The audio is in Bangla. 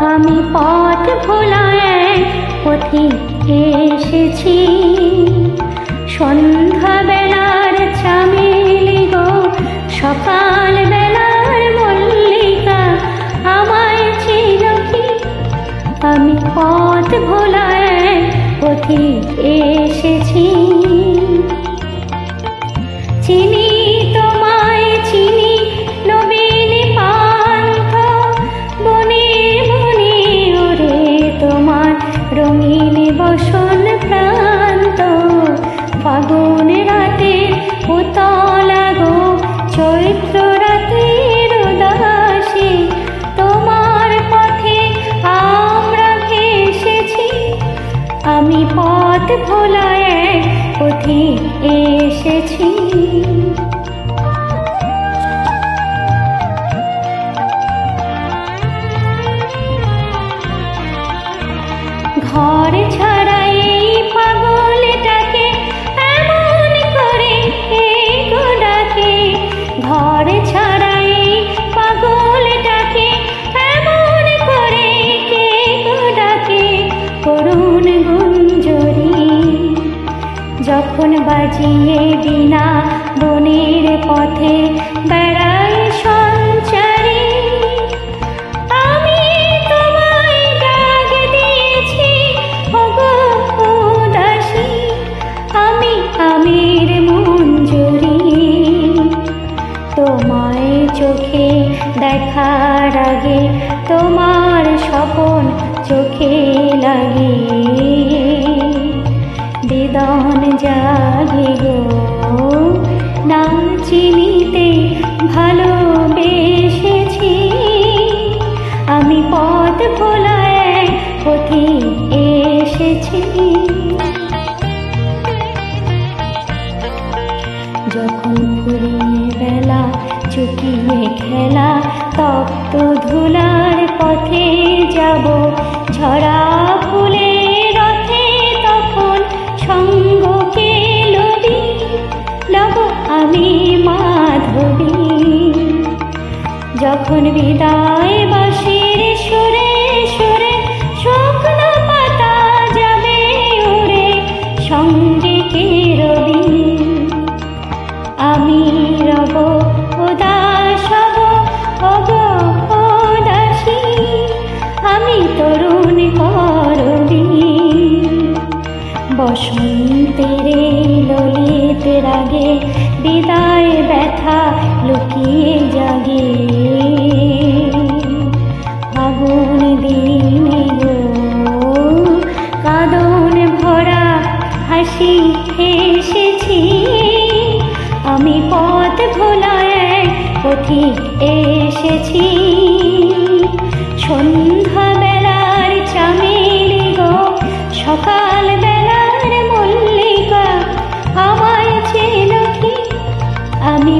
আমি পথ ভোলা এক পথিক এসেছি, সন্ধ্যা বেলার চামেলি গো, সকাল বেলার মল্লিকা, আমায় চিনো কি? আমি পথ ভোলা এক পথিক এসেছি। চিনি তোমায় চিনি নবীন পান্থ, বনে বনে ওরে তোমার রঙিন বসন প্রান্ত। ফাগুন রাতে উতলা গো, চৈত্র রাতের উদাসী, তোমার পথে আমরা ভেসেছি। আমি পথ ভোলা এক পথিক এসেছি। ঘর ছাড়া এই পাগলটাকে এমন করে কে গো ডাকে? ঘর ছাড়া এই পাগলটাকে এমন করে কে গো ডাকে? করুণ গুঞ্জরি যখন বাজিয়ে বিনা বনের পথে বেড়ায় সঞ্চারী, আমি তোমায় ডাক দিয়েছি ওগো উদাসী। আমি আমির মঞ্জুরি তোমায় চোখে দেখার আগে তোমার স্বপন চোখে লাগে। বেদন জাগে গো নাম চিনিতে ভালোবেসেছি। আমি পথ ভোলা এক পথিক এসেছি। যখন ফুরিয়ে বেলা চুকিয়ে খেলা, তপ্ত ধুলার পথে যাব ঝরা ফুলের রথে, তখন সঙ্গকে লবি লব আমি মাধবী। যখন বিদায় বাঁশির সুরে সুরে শুকনো পাতা যাবে উড়ে, সঙ্গে কে রবি? আমি রব উদাস হব ওগো উদাসী। আমি তরুণ করবি বসন্তের ললিত রাগে, বিদায় ব্যথা লুকিয়ে জাগে। ফাগুন দিনে গো কাঁদন ভরা হাসি এসেছি। আমি পথ ভোলা এক পথিক এসেছি। সন্ধ্যা বেলার চামেলি গো, সকাল বেলার মল্লিকা, আমায় চেনো কি? আমি